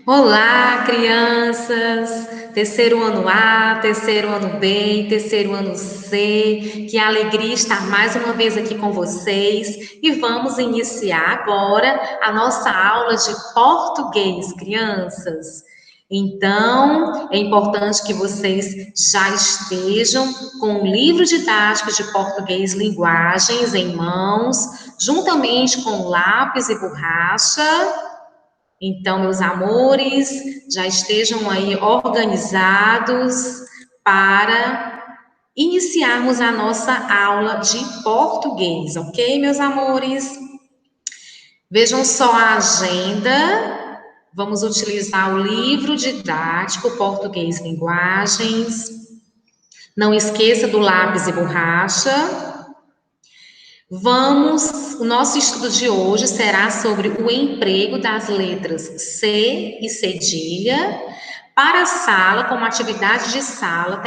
Olá, crianças! Terceiro ano A, terceiro ano B, terceiro ano C. Que alegria estar mais uma vez aqui com vocês. E vamos iniciar agora a nossa aula de português, crianças. Então, é importante que vocês já estejam com o livro didático de português linguagens em mãos, juntamente com lápis e borracha. Então, meus amores, já estejam aí organizados para iniciarmos a nossa aula de português, ok, meus amores? Vejam só a agenda. Vamos utilizar o livro didático Português Linguagens. Não esqueça do lápis e borracha. O nosso estudo de hoje será sobre o emprego das letras C e cedilha. Para a sala, como atividade de sala,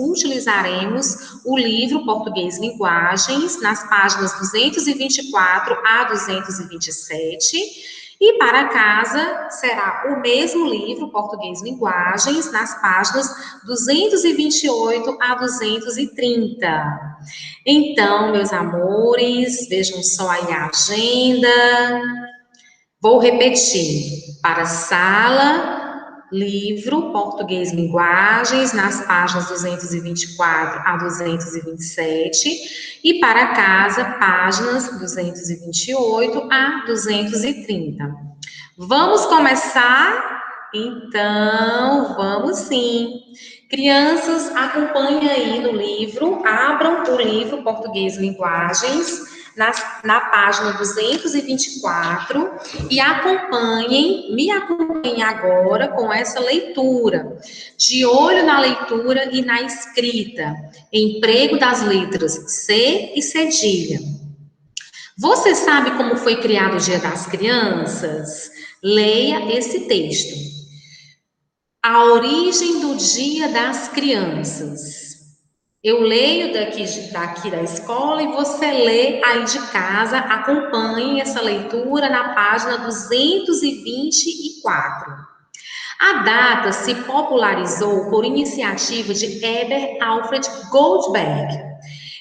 utilizaremos o livro Português Linguagens, nas páginas 224 a 227. E para casa, será o mesmo livro, Português Linguagens, nas páginas 228 a 230. Então, meus amores, vejam só aí a agenda. Vou repetir. Para a sala, livro Português Linguagens, nas páginas 224 a 227. E para casa, páginas 228 a 230. Vamos começar? Então, vamos sim. Crianças, acompanhem aí no livro, abram o livro Português Linguagens, na página 224, e me acompanhem agora com essa leitura. De olho na leitura e na escrita. Emprego das letras C e cedilha. Você sabe como foi criado o Dia das Crianças? Leia esse texto. A origem do Dia das Crianças. Eu leio daqui da escola e você lê aí de casa. Acompanhe essa leitura na página 224. A data se popularizou por iniciativa de Herbert Alfred Goldberg.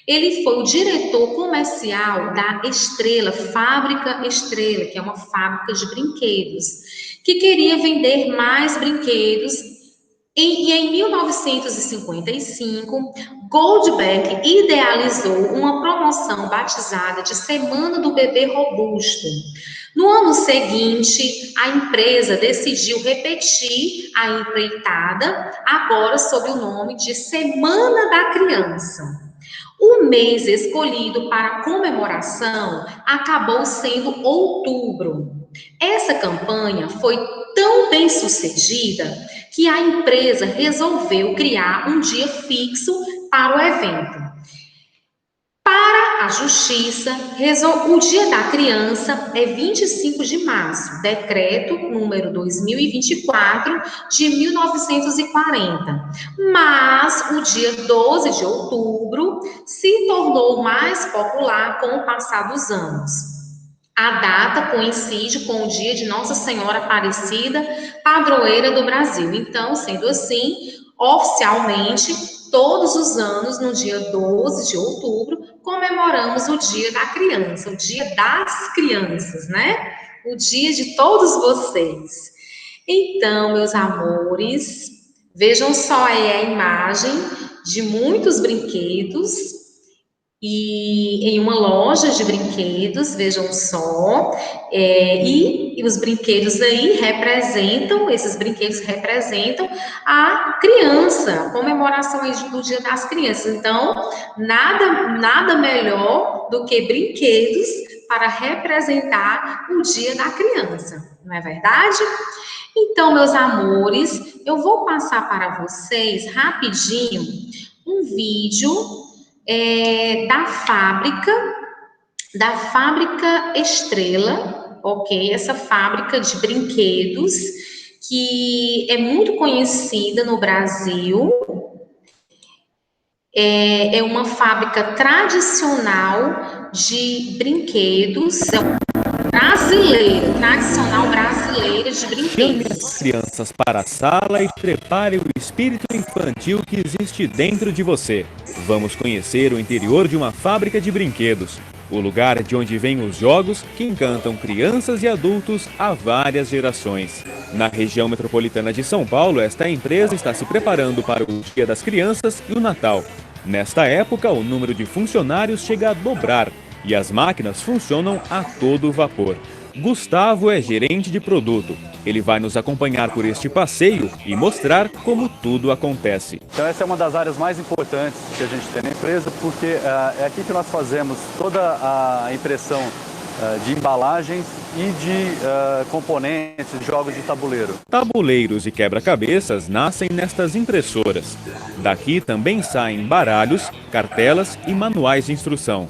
Ele foi o diretor comercial da Estrela, Fábrica Estrela, que é uma fábrica de brinquedos, que queria vender mais brinquedos. E em 1955, Goldberg idealizou uma promoção batizada de Semana do Bebê Robusto. No ano seguinte, a empresa decidiu repetir a empreitada, agora sob o nome de Semana da Criança. O mês escolhido para a comemoração acabou sendo outubro. Essa campanha foi tão bem sucedida que a empresa resolveu criar um dia fixo para o evento. Para a Justiça, o Dia da Criança é 25 de março, decreto número 2024 de 1940. Mas o dia 12 de outubro se tornou mais popular com o passar dos anos. A data coincide com o dia de Nossa Senhora Aparecida, padroeira do Brasil. Então, sendo assim, oficialmente, todos os anos, no dia 12 de outubro, comemoramos o Dia da Criança, o Dia das Crianças, né? O dia de todos vocês. Então, meus amores, vejam só aí a imagem de muitos brinquedos e em uma loja de brinquedos, vejam só, e os brinquedos aí esses brinquedos representam a criança, a comemoração aí do Dia das Crianças. Então, nada melhor do que brinquedos para representar o Dia da Criança, não é verdade? Então, meus amores, eu vou passar para vocês rapidinho um vídeo da fábrica Estrela, ok? Essa fábrica de brinquedos que é muito conhecida no Brasil. É uma fábrica tradicional de brinquedos. brasileira, tradicional brasileira de Chame as brinquedos. crianças para a sala e prepare o espírito infantil que existe dentro de você. Vamos conhecer o interior de uma fábrica de brinquedos, o lugar de onde vêm os jogos que encantam crianças e adultos há várias gerações. Na região metropolitana de São Paulo, esta empresa está se preparando para o Dia das Crianças e o Natal. Nesta época, o número de funcionários chega a dobrar e as máquinas funcionam a todo vapor. Gustavo é gerente de produto. Ele vai nos acompanhar por este passeio e mostrar como tudo acontece. Então essa é uma das áreas mais importantes que a gente tem na empresa, porque é aqui que nós fazemos toda a impressão de embalagens e de componentes, de jogos de tabuleiro. Tabuleiros e quebra-cabeças nascem nestas impressoras. Daqui também saem baralhos, cartelas e manuais de instrução.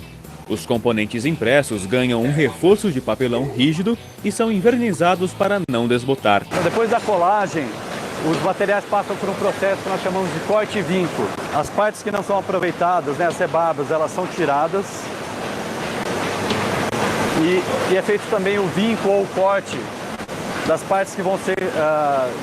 Os componentes impressos ganham um reforço de papelão rígido e são envernizados para não desbotar. Então, depois da colagem, os materiais passam por um processo que nós chamamos de corte e vinco. As partes que não são aproveitadas, né, as rebarbas, elas são tiradas. E é feito também o vinco ou o corte das partes que vão ser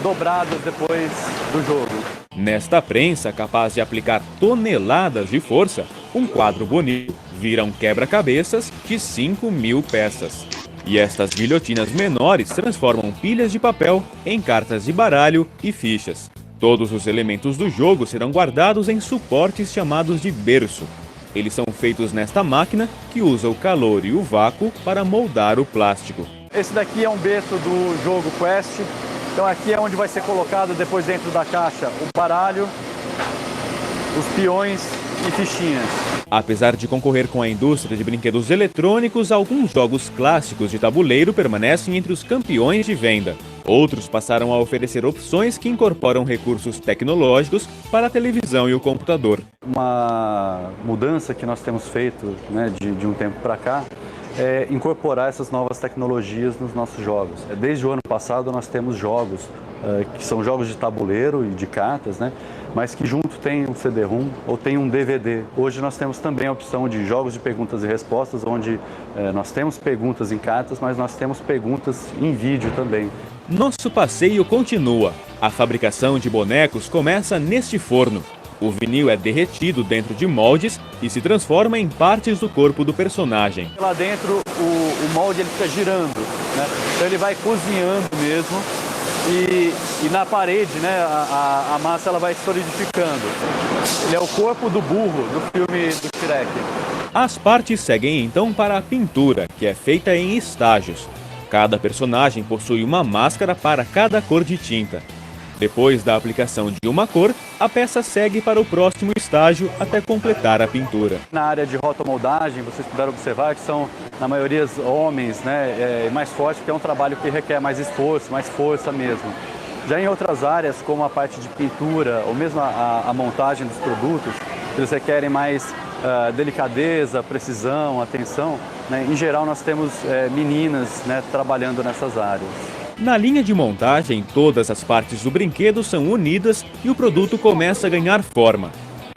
dobradas depois do jogo. Nesta prensa, capaz de aplicar toneladas de força, um quadro bonito vira um quebra-cabeças de 5.000 peças. E estas guilhotinas menores transformam pilhas de papel em cartas de baralho e fichas. Todos os elementos do jogo serão guardados em suportes chamados de berço. Eles são feitos nesta máquina que usa o calor e o vácuo para moldar o plástico. Esse daqui é um berço do jogo Quest. Então aqui é onde vai ser colocado depois dentro da caixa o baralho, os peões e fichinhas. Apesar de concorrer com a indústria de brinquedos eletrônicos, alguns jogos clássicos de tabuleiro permanecem entre os campeões de venda. Outros passaram a oferecer opções que incorporam recursos tecnológicos para a televisão e o computador. Uma mudança que nós temos feito, né, de um tempo para cá é incorporar essas novas tecnologias nos nossos jogos. Desde o ano passado nós temos jogos que são jogos de tabuleiro e de cartas, né, mas que junto tem um CD-ROM ou tem um DVD. Hoje nós temos também a opção de jogos de perguntas e respostas, onde nós temos perguntas em cartas, mas nós temos perguntas em vídeo também. Nosso passeio continua. A fabricação de bonecos começa neste forno. O vinil é derretido dentro de moldes e se transforma em partes do corpo do personagem. Lá dentro o molde ele fica girando, né? Então ele vai cozinhando mesmo e na parede, né, a massa ela vai solidificando. Ele é o corpo do burro do filme do Shrek. As partes seguem então para a pintura, que é feita em estágios. Cada personagem possui uma máscara para cada cor de tinta. Depois da aplicação de uma cor, a peça segue para o próximo estágio até completar a pintura. Na área de rotomoldagem, vocês puderam observar que são, na maioria, homens, né, mais fortes, porque é um trabalho que requer mais esforço, mais força mesmo. Já em outras áreas, como a parte de pintura, ou mesmo a montagem dos produtos, eles requerem mais delicadeza, precisão, atenção, né? Em geral, nós temos meninas, né, trabalhando nessas áreas. Na linha de montagem, todas as partes do brinquedo são unidas e o produto começa a ganhar forma.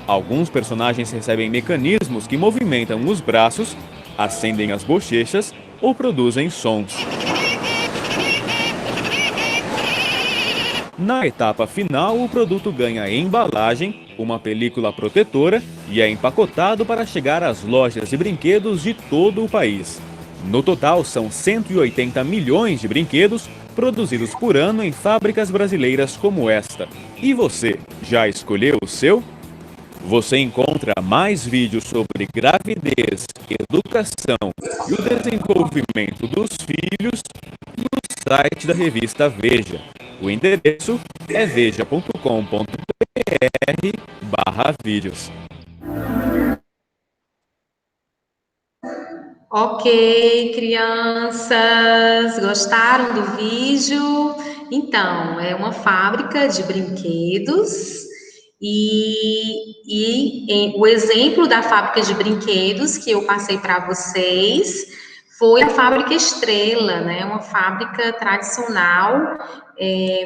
Alguns personagens recebem mecanismos que movimentam os braços, acendem as bochechas ou produzem sons. Na etapa final, o produto ganha embalagem, uma película protetora e é empacotado para chegar às lojas de brinquedos de todo o país. No total, são 180 milhões de brinquedos produzidos por ano em fábricas brasileiras como esta. E você, já escolheu o seu? Você encontra mais vídeos sobre gravidez, educação e o desenvolvimento dos filhos no site da revista Veja. O endereço é veja.com.br/vídeos. Ok, crianças, gostaram do vídeo? Então, é uma fábrica de brinquedos o exemplo da fábrica de brinquedos que eu passei para vocês foi a Fábrica Estrela, né? Uma fábrica tradicional,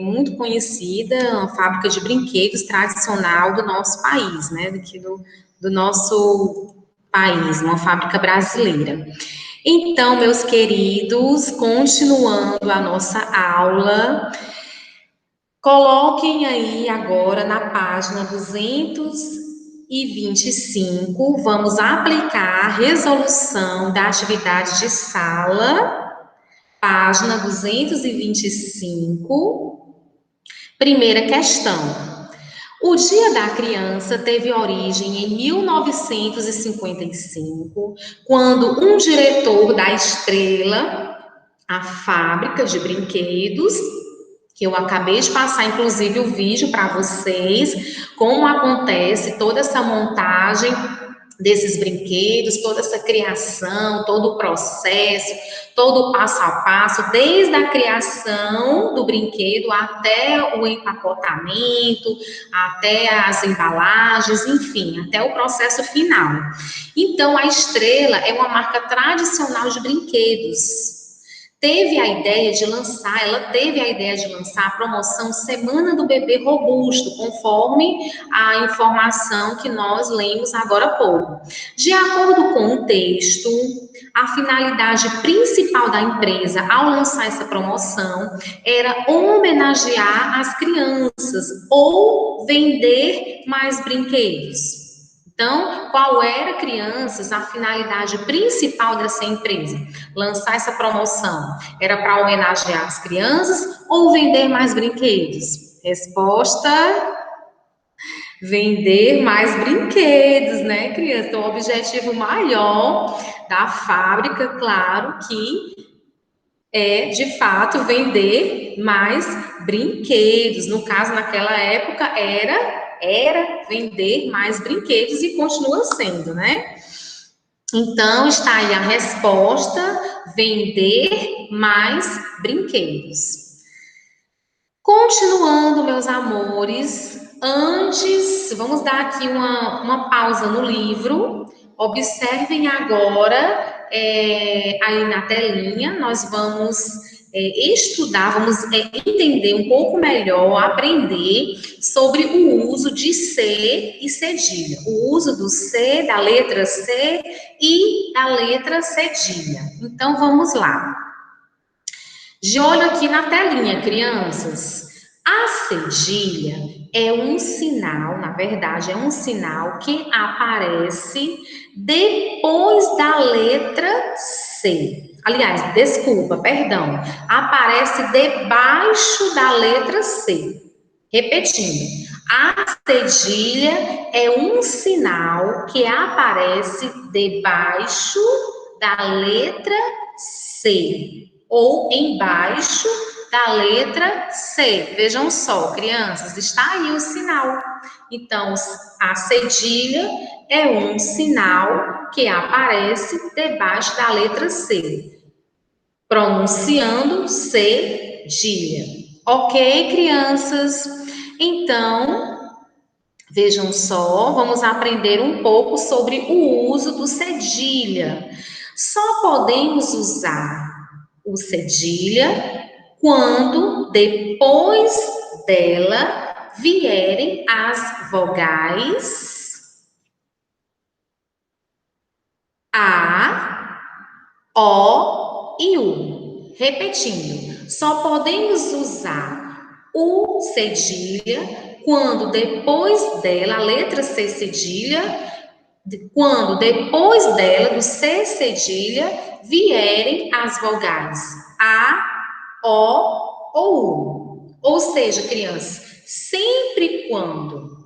muito conhecida, uma fábrica de brinquedos tradicional do nosso país, né? Daqui do nosso país, uma fábrica brasileira. Então, meus queridos, continuando a nossa aula, coloquem aí agora na página 225, vamos aplicar a resolução da atividade de sala, página 225, primeira questão. O Dia da Criança teve origem em 1955, quando um diretor da Estrela, a fábrica de brinquedos, que eu acabei de passar, inclusive, o vídeo para vocês, como acontece toda essa montagem desses brinquedos, toda essa criação, todo o processo, todo o passo a passo, desde a criação do brinquedo até o empacotamento, até as embalagens, enfim, até o processo final. Então, a Estrela é uma marca tradicional de brinquedos. Ela teve a ideia de lançar a promoção Semana do Bebê Robusto, conforme a informação que nós lemos agora há pouco. De acordo com o texto, a finalidade principal da empresa ao lançar essa promoção era homenagear as crianças ou vender mais brinquedos. Então, qual era, crianças, a finalidade principal dessa empresa? Lançar essa promoção. Era para homenagear as crianças ou vender mais brinquedos? Resposta: vender mais brinquedos, né, criança? Então, o objetivo maior da fábrica, claro, que é, de fato, vender mais brinquedos. No caso, naquela época, era vender mais brinquedos e continua sendo, né? Então, está aí a resposta: vender mais brinquedos. Continuando, meus amores, vamos dar aqui uma pausa no livro. Observem agora, aí na telinha, nós vamos estudar, vamos entender um pouco melhor, aprender sobre o uso de C e cedilha. O uso do C, da letra C e da letra cedilha. Então, vamos lá. De olho aqui na telinha, crianças. A cedilha é um sinal, na verdade, é um sinal que aparece depois da letra C. Aliás, desculpa, perdão. Aparece debaixo da letra C. Repetindo. A cedilha é um sinal que aparece debaixo da letra C ou embaixo da letra C. Vejam só, crianças, está aí o sinal. Então, a cedilha é um sinal que aparece debaixo da letra C, pronunciando cedilha. Ok, crianças? Então, vejam só, vamos aprender um pouco sobre o uso do cedilha. Só podemos usar o cedilha quando depois dela vierem as vogais A, O e U. Repetindo, só podemos usar o cedilha quando depois dela, a letra C cedilha, quando depois dela, do C cedilha, vierem as vogais A, O ou U. Ou seja, crianças, sempre quando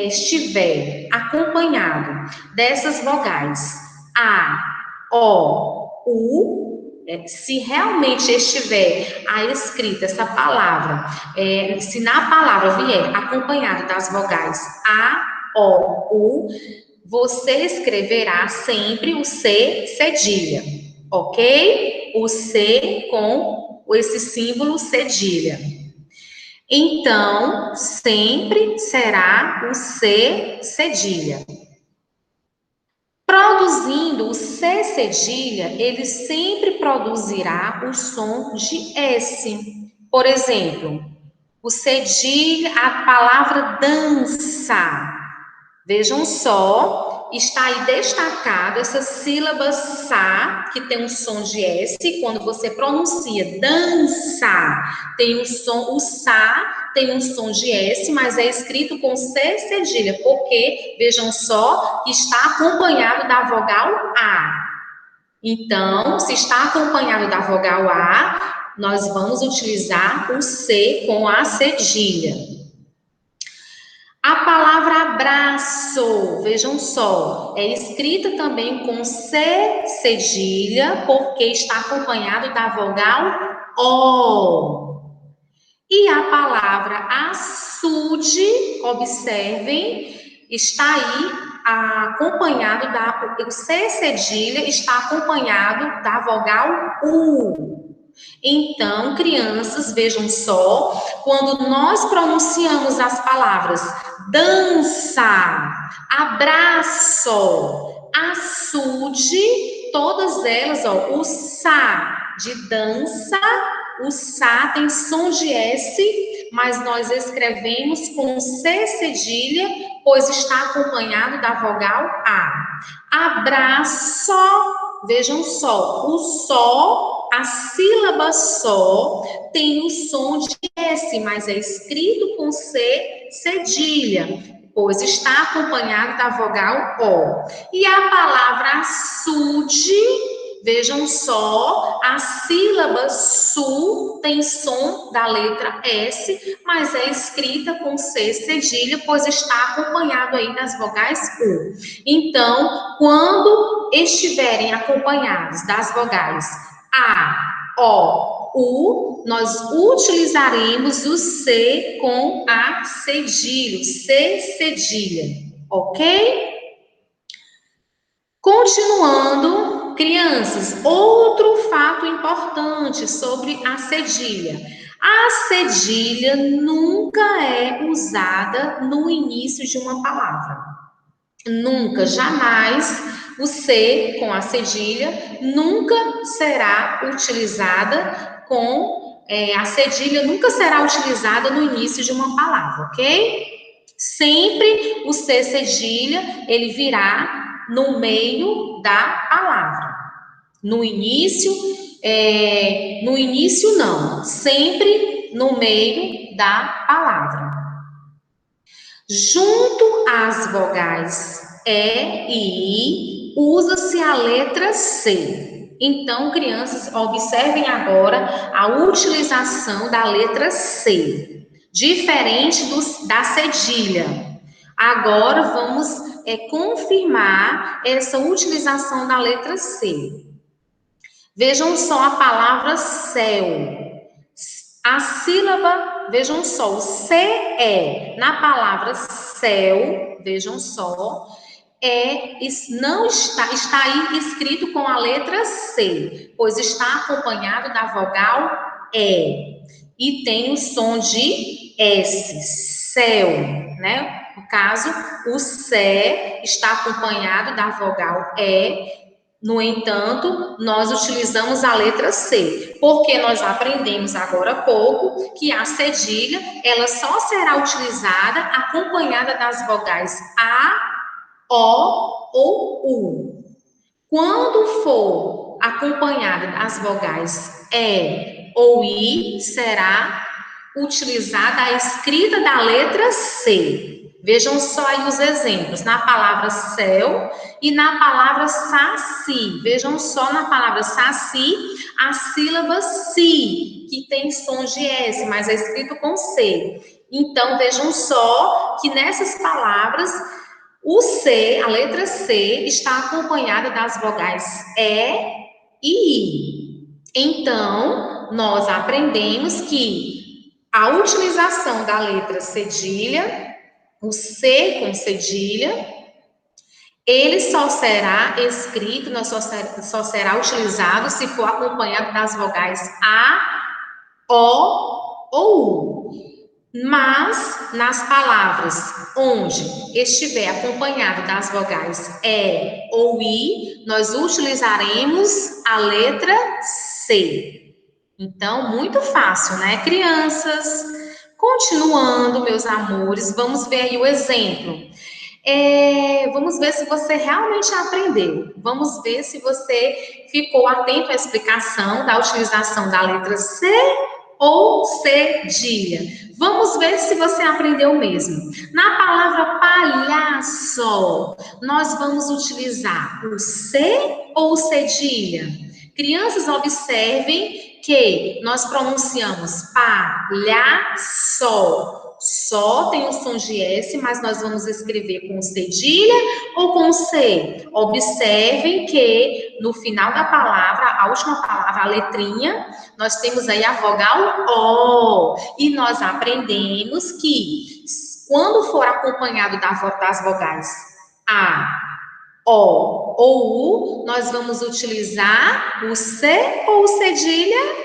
estiver acompanhado dessas vogais A, O, U, se realmente estiver a escrita essa palavra, se na palavra vier acompanhado das vogais A, O, U, você escreverá sempre o C cedilha, ok? O C com esse símbolo cedilha. Então, sempre será o C cedilha. Produzindo o C cedilha, ele sempre produzirá o som de S. Por exemplo, o cedilha, a palavra dança. Vejam só está aí destacado essa sílaba sa, que tem um som de S. Quando você pronuncia dança, tem um som, o sa tem um som de S, mas é escrito com C cedilha, porque, vejam só, que está acompanhado da vogal A. Então, se está acompanhado da vogal A, nós vamos utilizar o C com a cedilha. A palavra abraço, vejam só, é escrita também com C cedilha, porque está acompanhado da vogal O. E a palavra açude, observem, está aí acompanhado o C cedilha está acompanhado da vogal U. Então, crianças, vejam só, quando nós pronunciamos as palavras dança, abraço, açude, todas elas, ó, o sa de dança, o sa tem som de S, mas nós escrevemos com C cedilha, pois está acompanhado da vogal A. Abraço, vejam só, o só, a sílaba só, tem o som de S, mas é escrito com C cedilha, pois está acompanhado da vogal O. E a palavra açude, vejam só, a sílaba su tem som da letra S, mas é escrita com C cedilha, pois está acompanhado aí das vogais U. Então, quando estiverem acompanhados das vogais A, O, U, nós utilizaremos o C com a cedilha, C cedilha, ok? Continuando, crianças, outro fato importante sobre a cedilha. A cedilha nunca é usada no início de uma palavra. Nunca, jamais, o C com a cedilha nunca será utilizada a cedilha nunca será utilizada no início de uma palavra, ok? Sempre o C cedilha, ele virá no meio da palavra. No início não, sempre no meio da palavra. Junto às vogais E e I, usa-se a letra C. Então, crianças, observem agora a utilização da letra C, diferente da cedilha. Agora, vamos confirmar essa utilização da letra C. Vejam só a palavra céu. A sílaba, vejam só, o CE na palavra céu, vejam só, não está aí escrito com a letra C, pois está acompanhado da vogal E. E tem o som de S, céu, né? No caso, o C está acompanhado da vogal E. No entanto, nós utilizamos a letra C, porque nós aprendemos agora há pouco que a cedilha, ela só será utilizada acompanhada das vogais A, O ou U. Quando for acompanhada das vogais E ou I, será utilizada a escrita da letra C. Vejam só aí os exemplos, na palavra céu e na palavra saci. Vejam só na palavra saci, a sílaba si, que tem som de S, mas é escrito com C. Então, vejam só que nessas palavras, o C, a letra C, está acompanhada das vogais E e I. Então, nós aprendemos que a utilização da letra cedilha, o C com cedilha, ele só será escrito, só será utilizado se for acompanhado das vogais A, O ou U. Mas, nas palavras onde estiver acompanhado das vogais E ou I, nós utilizaremos a letra C. Então, muito fácil, né, crianças? Continuando, meus amores, vamos ver aí o exemplo. Vamos ver se você realmente aprendeu. Vamos ver se você ficou atento à explicação da utilização da letra C ou cedilha. Vamos ver se você aprendeu mesmo. Na palavra palhaço, nós vamos utilizar o C ou cedilha? Crianças, observem que nós pronunciamos palhaço. Só tem o som de S, mas nós vamos escrever com cedilha ou com C. Observem que no final da palavra, a última palavra, a letrinha, nós temos aí a vogal O. E nós aprendemos que quando for acompanhado das vogais A, O ou U, nós vamos utilizar o C ou cedilha?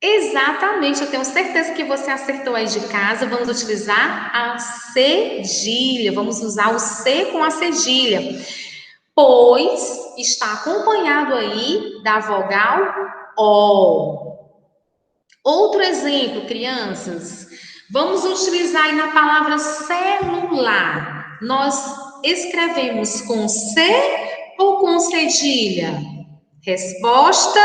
Exatamente, eu tenho certeza que você acertou aí de casa. Vamos utilizar a cedilha, vamos usar o C com a cedilha, pois está acompanhado aí da vogal O. Outro exemplo, crianças, vamos utilizar aí na palavra celular. Nós escrevemos com C ou com cedilha? Resposta: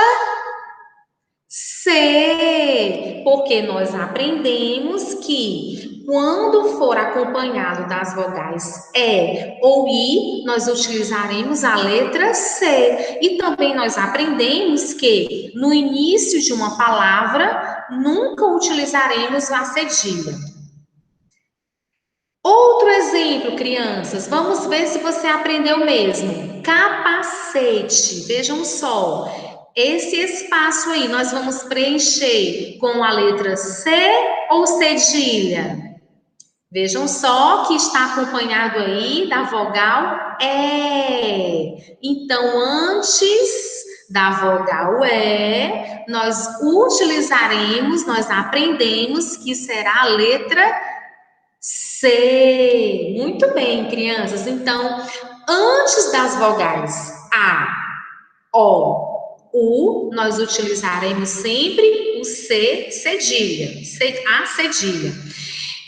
C, porque nós aprendemos que quando for acompanhado das vogais E ou I, nós utilizaremos a letra C. E também nós aprendemos que no início de uma palavra, nunca utilizaremos a cedilha. Outro exemplo, crianças, vamos ver se você aprendeu mesmo. Capacete, vejam só. Esse espaço aí, nós vamos preencher com a letra C ou cedilha? Vejam só que está acompanhado aí da vogal E. Então, antes da vogal E, nós utilizaremos, nós aprendemos que será a letra C. Muito bem, crianças. Então, antes das vogais A, O, U, nós utilizaremos sempre o C cedilha, a cedilha.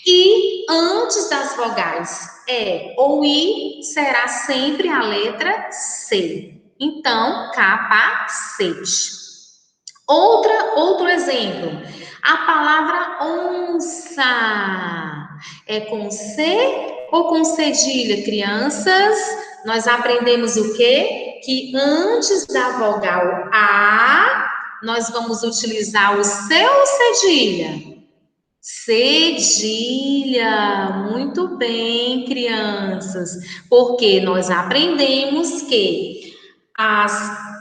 E antes das vogais E ou I, será sempre a letra C. Então, capacete. Outro exemplo, a palavra onça. É com C ou com cedilha, crianças? Nós aprendemos o quê? Que antes da vogal A, nós vamos utilizar o C ou cedilha? Cedilha, muito bem, crianças, porque nós aprendemos que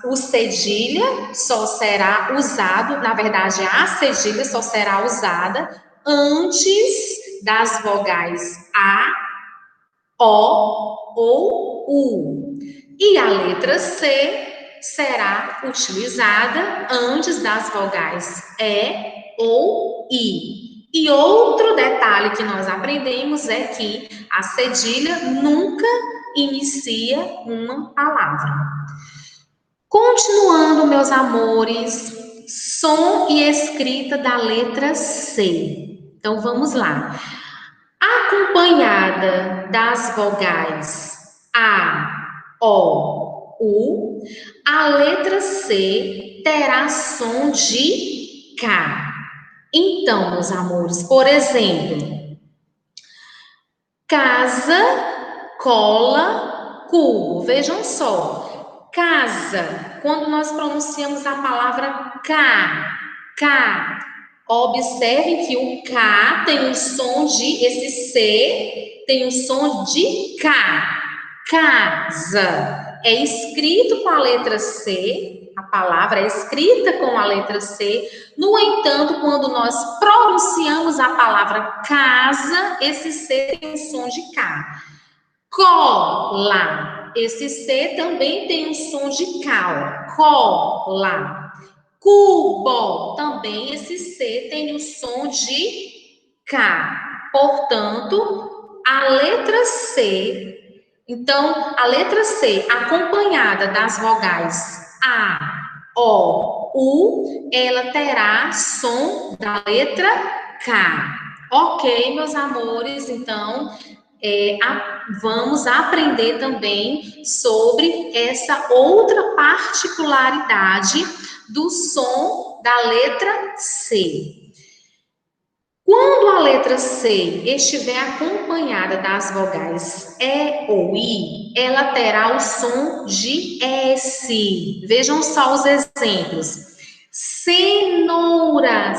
o cedilha só será usado, na verdade, a cedilha só será usada antes das vogais A, O ou U. E a letra C será utilizada antes das vogais E ou I. E outro detalhe que nós aprendemos é que a cedilha nunca inicia uma palavra. Continuando, meus amores, som e escrita da letra C. Então, vamos lá. Acompanhada das vogais A, O, U, a letra C terá som de K. Então, meus amores, por exemplo, casa, cola, cubo. Vejam só, casa, quando nós pronunciamos a palavra K, observem que o K tem um som de, esse C tem um som de K, casa. É escrito com a letra C, a palavra é escrita com a letra C. No entanto, quando nós pronunciamos a palavra casa, esse C tem um som de K. Cola, esse C também tem um som de K, cola. Cubo, também esse C tem o som de K. Portanto, a letra C, então, a letra C, acompanhada das vogais A, O, U, ela terá som da letra K. Ok, meus amores, então, vamos aprender também sobre essa outra particularidade do som da letra C. Quando a letra C estiver acompanhada das vogais E ou I, ela terá o som de S. Vejam só os exemplos. Cenoura,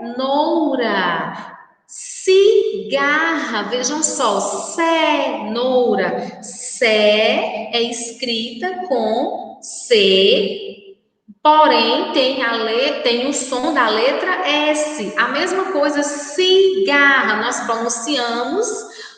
cenoura. Cigarra, vejam só, cenoura. Cé é escrita com C, porém tem o som da letra S. A mesma coisa, cigarra, nós pronunciamos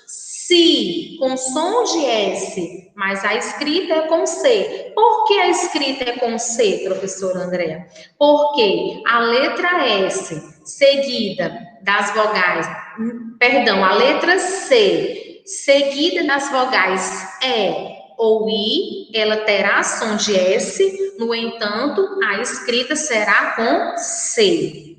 si, com som de S, mas a escrita é com C. Por que a escrita é com C, professora Andréa? Porque a letra S, seguida das vogais, a letra C, seguida das vogais E ou I, ela terá som de S, no entanto, a escrita será com C.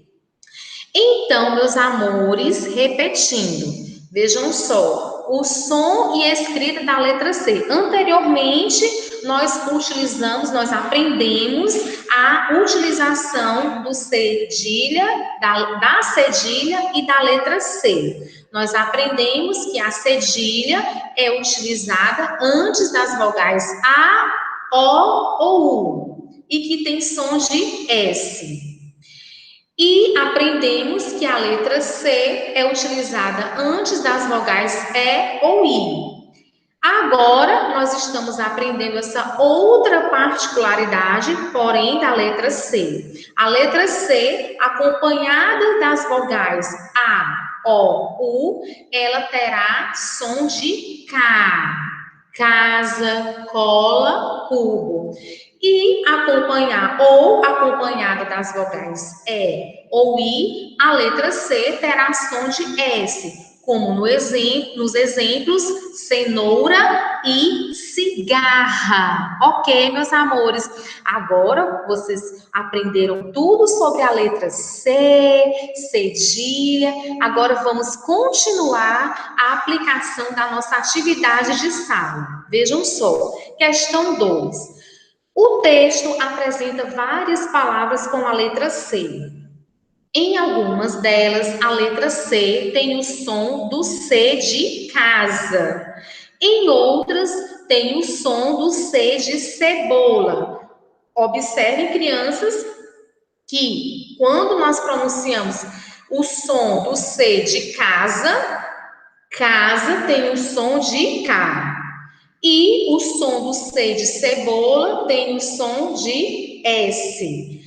Então, meus amores, repetindo, vejam só, o som e a escrita da letra C. Anteriormente, nós aprendemos a utilização do cedilha, da cedilha e da letra C. Nós aprendemos que a cedilha é utilizada antes das vogais A, O ou U, e que tem som de S. E aprendemos que a letra C é utilizada antes das vogais E ou I. Agora, nós estamos aprendendo essa outra particularidade, porém, da letra C. A letra C, acompanhada das vogais A, O, U, ela terá som de K. Casa, cola, cubo. E acompanhada das vogais E ou I, a letra C terá som de S, como nos exemplos cenoura e cigarra. Ok, meus amores? Agora vocês aprenderam tudo sobre a letra C, cedilha. Agora vamos continuar a aplicação da nossa atividade de sala. Vejam só, questão 2. O texto apresenta várias palavras com a letra C. Em algumas delas, a letra C tem o som do C de casa. Em outras, tem o som do C de cebola. Observem, crianças, que quando nós pronunciamos o som do C de casa, casa tem o som de K. E o som do C de cebola tem o som de S.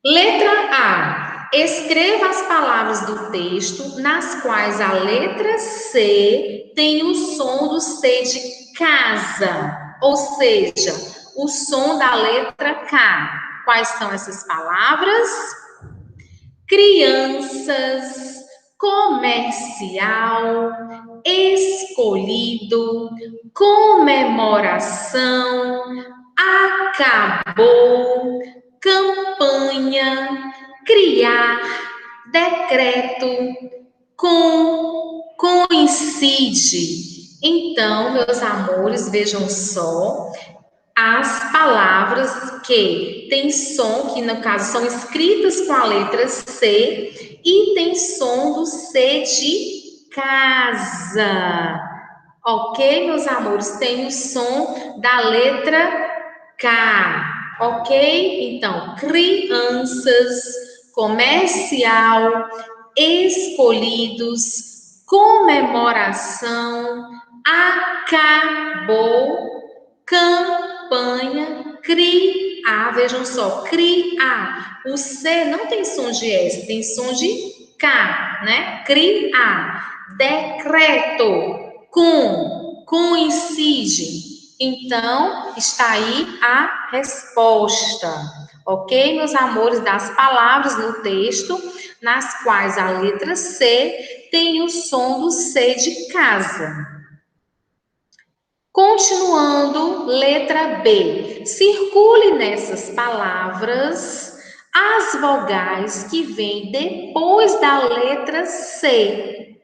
Letra A. Escreva as palavras do texto nas quais a letra C tem o som do C de casa, ou seja, o som da letra K. Quais são essas palavras? Crianças, comercial, escolhido, comemoração, acabou, campanha, criar, decreto, coincide. Então, meus amores, vejam só as palavras que têm som, que no caso são escritas com a letra C, e tem som do C de casa. Ok, meus amores? Tem o som da letra K. Ok? Então, crianças, comercial, escolhidos, comemoração, acabou, campanha, criar. Vejam só, criar. O C não tem som de S, tem som de K, né? Criar. Decreto, coincide. Então, está aí a resposta. Ok, meus amores, das palavras no texto, nas quais a letra C tem o som do C de casa. Continuando, letra B. Circule nessas palavras as vogais que vêm depois da letra C.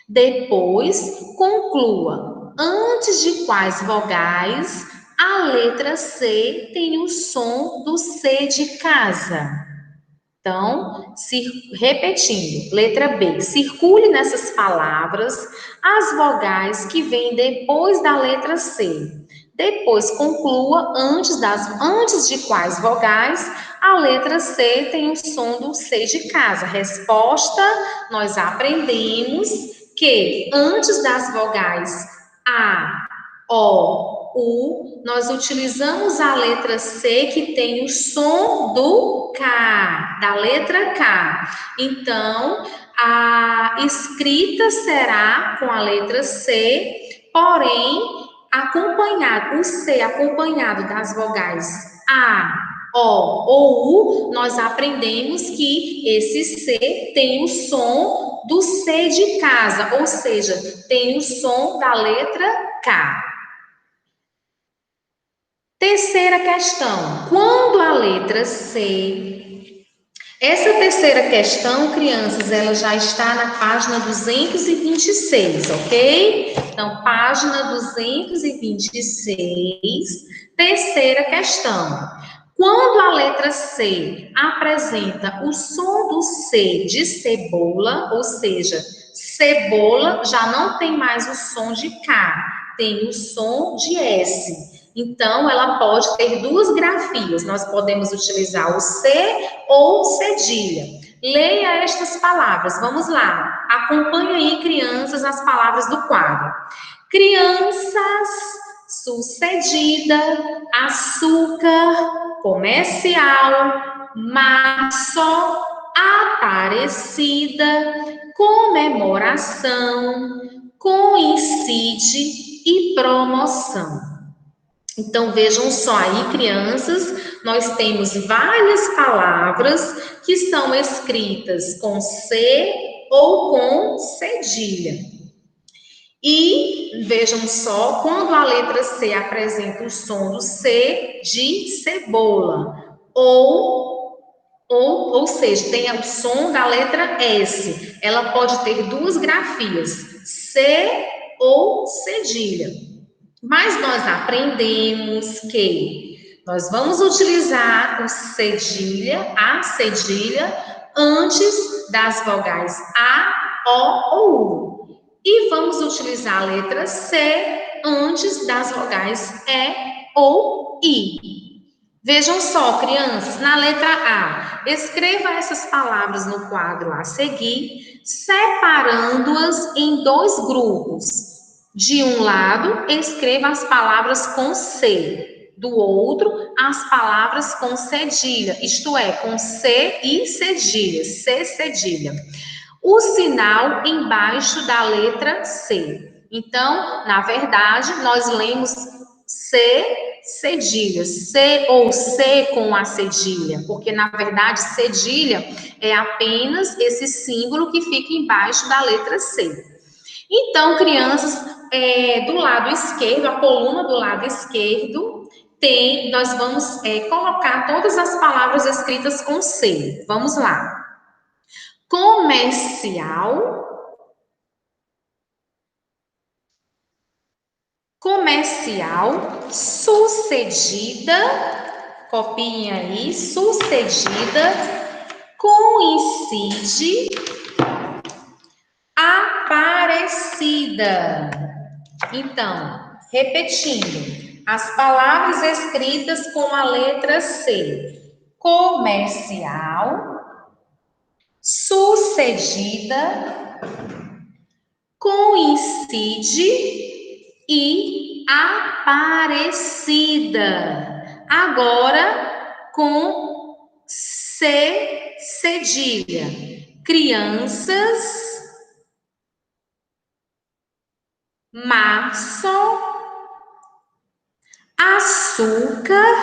Depois, conclua. Antes de quais vogais a letra C tem o som do C de casa? Então, repetindo, letra B, circule nessas palavras as vogais que vêm depois da letra C. Depois, conclua antes de quais vogais a letra C tem o som do C de casa. Resposta, nós aprendemos que antes das vogais A, O, U, nós utilizamos a letra C que tem o som do K, da letra K. Então, a escrita será com a letra C, porém, o C acompanhado das vogais A, O ou U, nós aprendemos que esse C tem o som do C de casa, ou seja, tem o som da letra K. Terceira questão. Quando a letra C... Essa terceira questão, crianças, ela já está na página 226, ok? Então, página 226, terceira questão. Quando a letra C apresenta o som do C de cebola, ou seja, cebola já não tem mais o som de K, tem o som de S. Então, ela pode ter duas grafias. Nós podemos utilizar o C ou cedilha. Leia estas palavras. Vamos lá. Acompanhe aí, crianças, as palavras do quadro. Crianças, sucedida, açúcar, comercial, março, aparecida, comemoração, coincide e promoção. Então, vejam só aí, crianças, nós temos várias palavras que são escritas com C ou com cedilha. E vejam só, quando a letra C apresenta o som do C de cebola, ou seja, tem o som da letra S, ela pode ter duas grafias, C ou cedilha. Mas nós aprendemos que nós vamos utilizar a cedilha antes das vogais A, O ou U. E vamos utilizar a letra C antes das vogais E ou I. Vejam só, crianças, na letra A, escreva essas palavras no quadro a seguir, separando-as em dois grupos. De um lado, escreva as palavras com C. Do outro, as palavras com cedilha, isto é, com C e cedilha, C cedilha. O sinal embaixo da letra C. Então, na verdade, nós lemos C cedilha, C ou C com a cedilha, porque na verdade cedilha é apenas esse símbolo que fica embaixo da letra C. Então, crianças, do lado esquerdo, a coluna do lado esquerdo, nós vamos colocar todas as palavras escritas com C. Vamos lá. Comercial. Comercial. Sucedida. Copiem aí. Sucedida. Coincide. Aparecida. Então, repetindo, as palavras escritas com a letra C: comercial, sucedida, coincide e aparecida. Agora, com C cedilha: crianças, março, açúcar,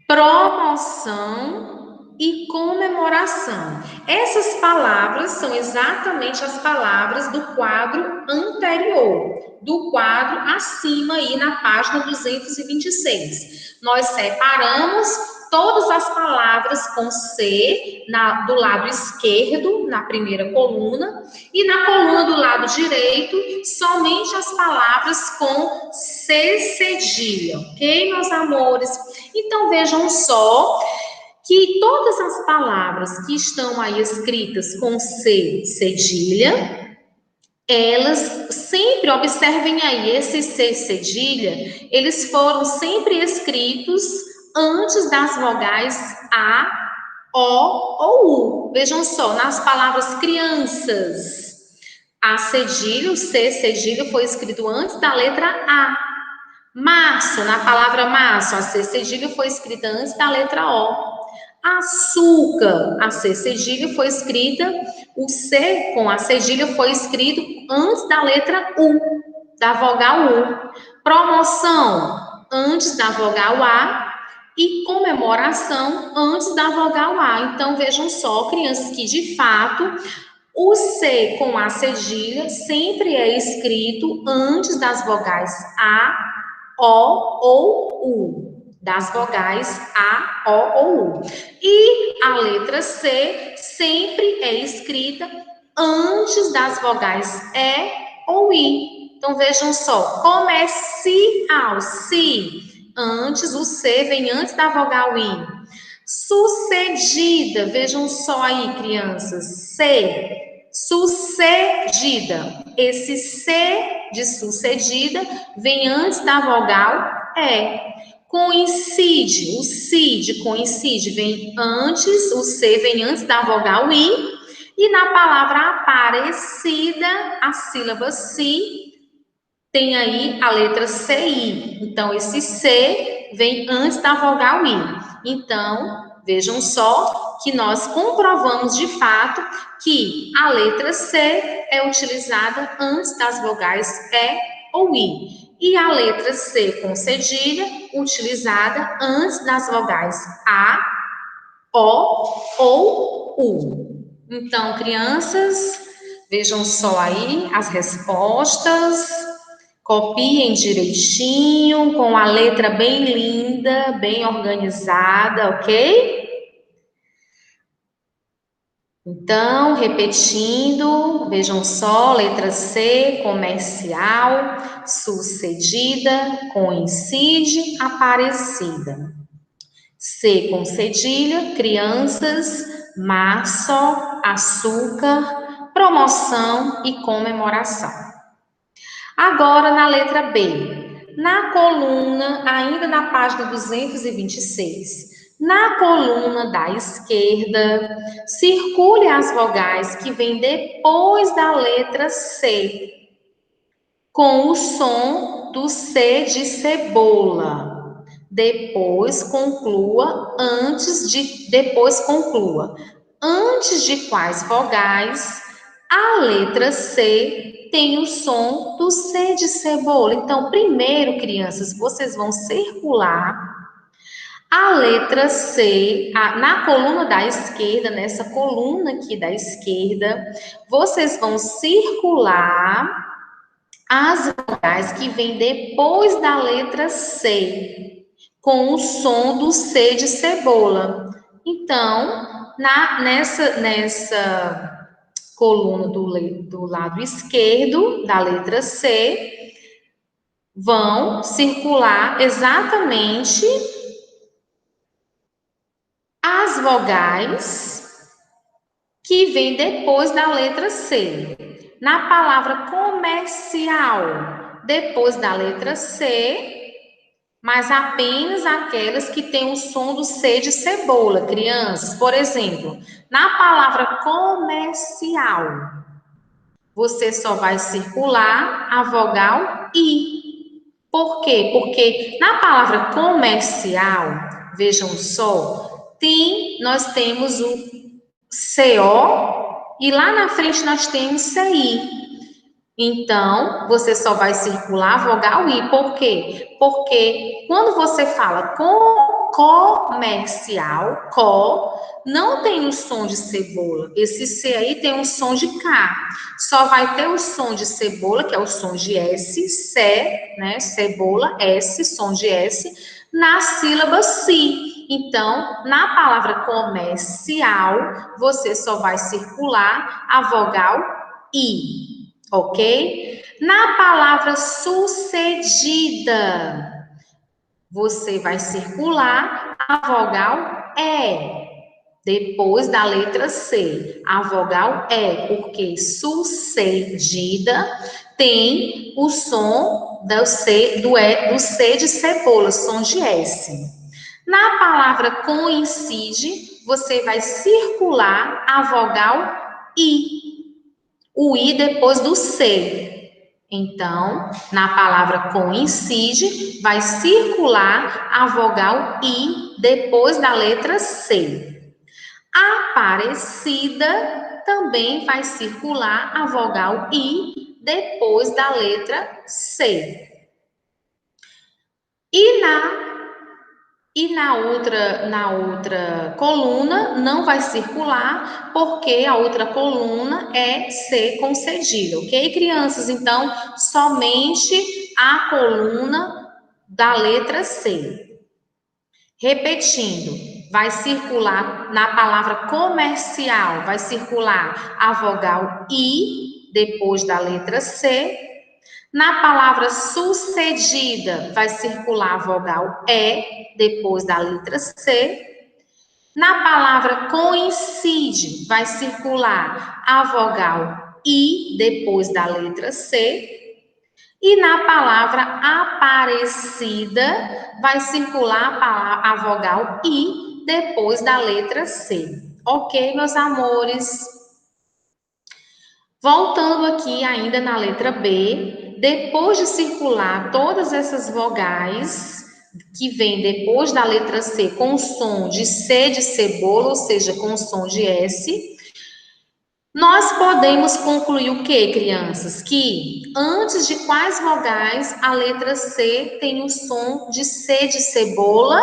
promoção e comemoração. Essas palavras são exatamente as palavras do quadro anterior, do quadro acima aí na página 226. Nós separamos todas as palavras com C do lado esquerdo, na primeira coluna, e na coluna do lado direito, somente as palavras com C cedilha, ok, meus amores? Então, vejam só que todas as palavras que estão aí escritas com C cedilha, elas sempre, observem aí, esse C cedilha, eles foram sempre escritos antes das vogais A, O ou U. Vejam só, nas palavras crianças, a cedilha, o C cedilha foi escrito antes da letra A. Março, na palavra março, a C cedilha foi escrita antes da letra O. Açúcar, a C cedilha foi escrita, o C com a cedilha foi escrito antes da letra U, da vogal U. Promoção, antes da vogal A, e comemoração antes da vogal A. Então, vejam só, crianças, que de fato o C com a cedilha sempre é escrito antes das vogais A, O ou U. Das vogais A, O ou U. E a letra C sempre é escrita antes das vogais E ou I. Então, vejam só, comercial, si, antes, o C vem antes da vogal I. Sucedida, vejam só aí, crianças, C, sucedida. Esse C de sucedida vem antes da vogal E. Coincide, o si de coincide vem antes, o C vem antes da vogal I. E na palavra aparecida, a sílaba si tem aí a letra CI. Então, esse C vem antes da vogal I. Então, vejam só que nós comprovamos de fato que a letra C é utilizada antes das vogais E ou I. E a letra C com cedilha, utilizada antes das vogais A, O ou U. Então, crianças, vejam só aí as respostas. Copiem direitinho, com a letra bem linda, bem organizada, ok? Então, repetindo, vejam só, letra C, comercial, sucedida, coincide, aparecida. C com cedilha, crianças, março, açúcar, promoção e comemoração. Agora, na letra B, na coluna, ainda na página 226, na coluna da esquerda, circule as vogais que vêm depois da letra C, com o som do C de cebola. Depois conclua. Antes de quais vogais a letra C tem o som do C de cebola? Então, primeiro, crianças, vocês vão circular a letra C na coluna da esquerda, nessa coluna aqui da esquerda, vocês vão circular as vogais que vêm depois da letra C, com o som do C de cebola. Então, nessa coluna do lado esquerdo da letra C, vão circular exatamente as vogais que vêm depois da letra C. Na palavra comercial, depois da letra C, mas apenas aquelas que têm o som do C de cebola, crianças. Por exemplo, na palavra comercial, você só vai circular a vogal I. Por quê? Porque na palavra comercial, vejam só, nós temos o CO e lá na frente nós temos CI. Então, você só vai circular a vogal I. Por quê? Porque quando você fala comercial, não tem o som de cebola. Esse C aí tem um som de K. Só vai ter o som de cebola, que é o som de S, cebola, S, som de S, na sílaba si. Então, na palavra comercial, você só vai circular a vogal I, ok? Na palavra sucedida, você vai circular a vogal E, depois da letra C. A vogal E, porque sucedida tem o som do C, do C de cebola, som de S. Na palavra coincide, você vai circular a vogal I. O I depois do C. Então, na palavra coincide, vai circular a vogal I depois da letra C. Aparecida também vai circular a vogal I depois da letra C. E na outra coluna não vai circular, porque a outra coluna é C com cedilha, ok, crianças? Então, somente a coluna da letra C. Repetindo, vai circular na palavra comercial, vai circular a vogal I depois da letra C. Na palavra sucedida, vai circular a vogal E depois da letra C. Na palavra coincide, vai circular a vogal I depois da letra C. E na palavra aparecida, vai circular a vogal I depois da letra C. Ok, meus amores? Voltando aqui ainda na letra B, depois de circular todas essas vogais que vêm depois da letra C com o som de C de cebola, ou seja, com o som de S, nós podemos concluir o quê, crianças? Que antes de quais vogais a letra C tem o som de C de cebola?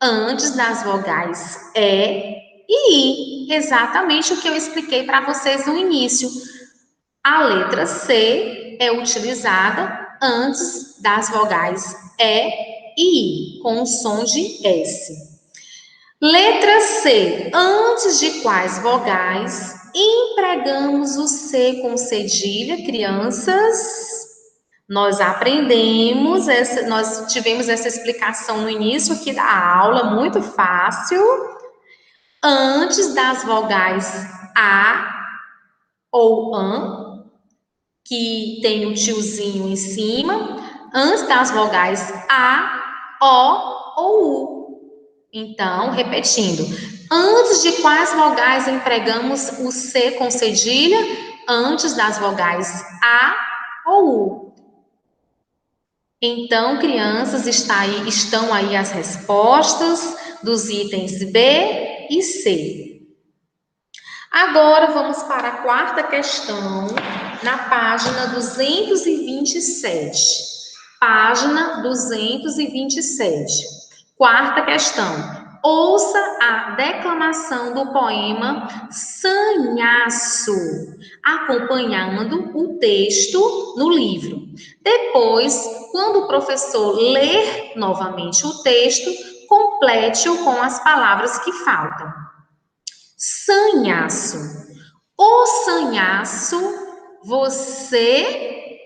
Antes das vogais E e I. Exatamente o que eu expliquei para vocês no início. A letra C é utilizada antes das vogais E e I, com o som de S. Letra C. Antes de quais vogais empregamos o C com cedilha, crianças? Nós aprendemos, nós tivemos essa explicação no início aqui da aula, muito fácil. Antes das vogais A ou AN, que tem o tiozinho em cima, antes das vogais A, O ou U. Então, repetindo, antes de quais vogais empregamos o C com cedilha? Antes das vogais A ou U. Então, crianças, estão aí as respostas dos itens B e C. Agora, vamos para a quarta questão, na página 227. Página 227. Quarta questão. Ouça a declamação do poema Sanhaço, acompanhando o texto no livro. Depois, quando o professor ler novamente o texto, complete-o com as palavras que faltam. Sanhaço. O sanhaço, você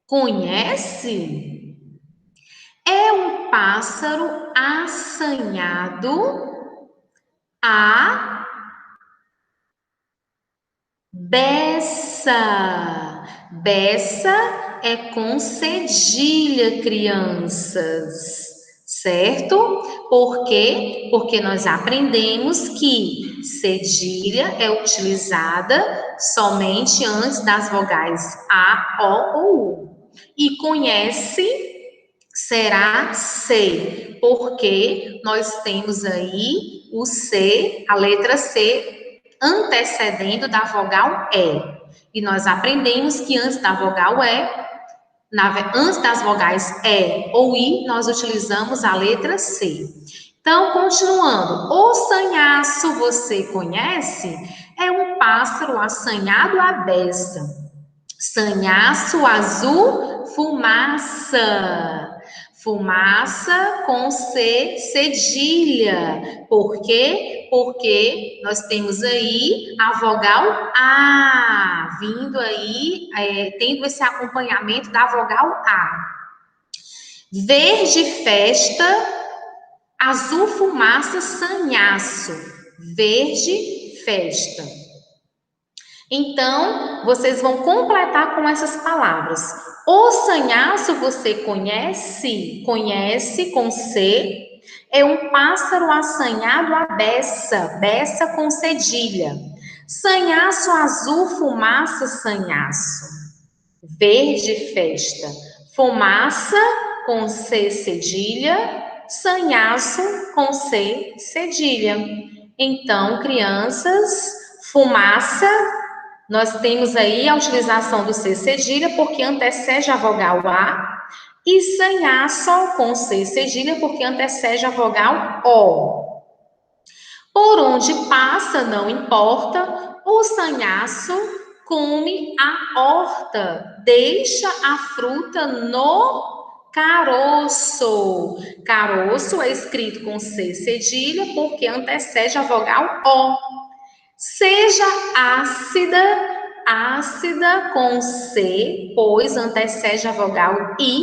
conhece? É um pássaro assanhado a beça. Beça é com cedilha, crianças, certo? Por quê? Porque nós aprendemos que cedilha é utilizada somente antes das vogais A, O ou U. E conhece será C, porque nós temos aí o C, a letra C, antecedendo da vogal E. E nós aprendemos que antes da vogal E, antes das vogais E ou I, nós utilizamos a letra C. Então, continuando, o sanhaço, você conhece? É um pássaro assanhado à beça. Sanhaço azul, fumaça. Fumaça com C cedilha. Por quê? Porque nós temos aí a vogal A, vindo aí, tendo esse acompanhamento da vogal A. Verde festa, azul fumaça, sanhaço. Verde festa. Então, vocês vão completar com essas palavras. O sanhaço você conhece? Conhece com C. É um pássaro assanhado à beça. Beça com cedilha. Sanhaço azul, fumaça, sanhaço. Verde festa. Fumaça com C cedilha. Sanhaço com C cedilha. Então, crianças, fumaça. Nós temos aí a utilização do C cedilha, porque antecede a vogal A, e sanhaço com C cedilha, porque antecede a vogal O. Por onde passa, não importa, o sanhaço come a horta, deixa a fruta no caroço. Caroço é escrito com C cedilha, porque antecede a vogal O. Seja ácida, ácida com C, pois antecede a vogal I.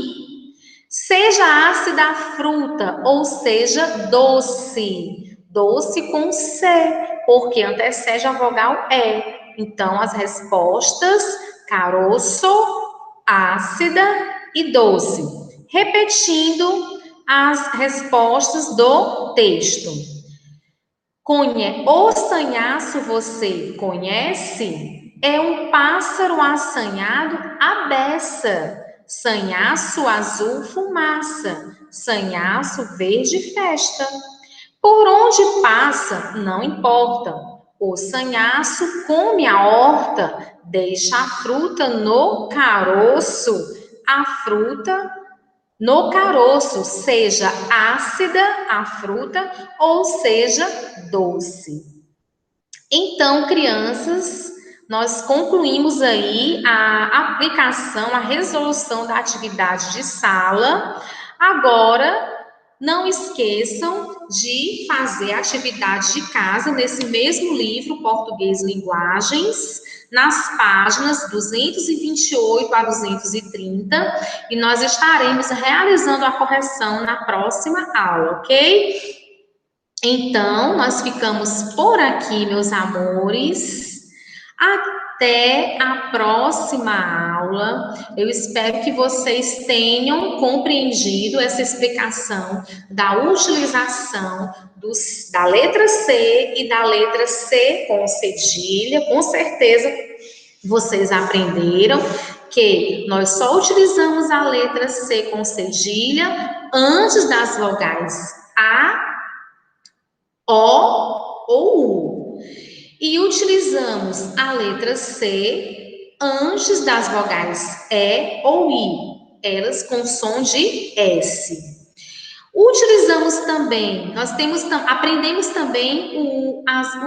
Seja ácida a fruta, ou seja, doce. Doce com C, porque antecede a vogal E. Então, as respostas, caroço, ácida e doce. Repetindo as respostas do texto. O sanhaço você conhece? É um pássaro assanhado à beça. Sanhaço azul, fumaça. Sanhaço verde, festa. Por onde passa, não importa. O sanhaço come a horta, deixa a fruta no caroço. A fruta no caroço, seja ácida a fruta ou seja doce. Então, crianças, nós concluímos aí a aplicação, a resolução da atividade de sala. Agora, não esqueçam de fazer a atividade de casa nesse mesmo livro, Português Linguagens, nas páginas 228 a 230, e nós estaremos realizando a correção na próxima aula, ok? Então, nós ficamos por aqui, meus amores. Até a próxima aula. Eu espero que vocês tenham compreendido essa explicação da utilização da letra C e da letra C com cedilha. Com certeza vocês aprenderam que nós só utilizamos a letra C com cedilha antes das vogais A, O ou U. E utilizamos a letra C antes das vogais E ou I, elas com som de S. Utilizamos também, aprendemos também o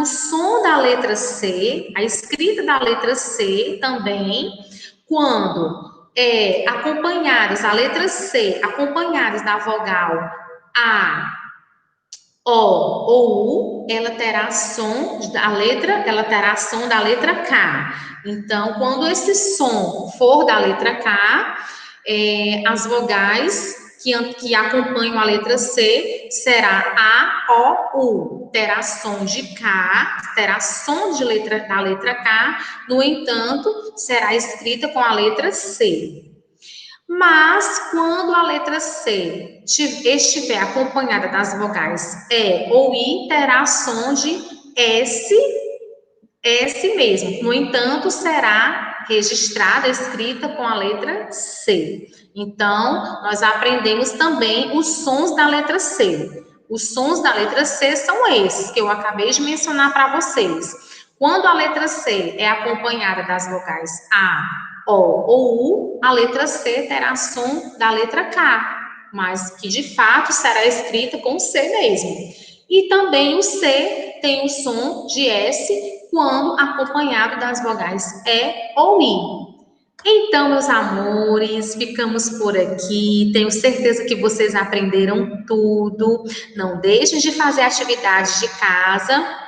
som da letra C, a escrita da letra C também, quando a letra C acompanhadas da vogal A, O ou U, ela terá som da letra K. Então, quando esse som for da letra K, as vogais que acompanham a letra C será A, O, U. Terá som de K, terá som da letra K, no entanto, será escrita com a letra C. Mas, quando a letra C estiver acompanhada das vogais E ou I, terá som de S mesmo. No entanto, será registrada, escrita com a letra C. Então, nós aprendemos também os sons da letra C. Os sons da letra C são esses, que eu acabei de mencionar para vocês. Quando a letra C é acompanhada das vogais A, O ou U, a letra C terá som da letra K, mas que de fato será escrita com C mesmo. E também o C tem o som de S quando acompanhado das vogais E ou I. Então, meus amores, ficamos por aqui. Tenho certeza que vocês aprenderam tudo. Não deixem de fazer atividades de casa.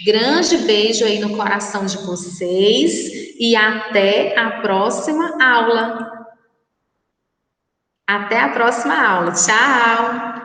Grande beijo aí no coração de vocês e até a próxima aula. Até a próxima aula. Tchau!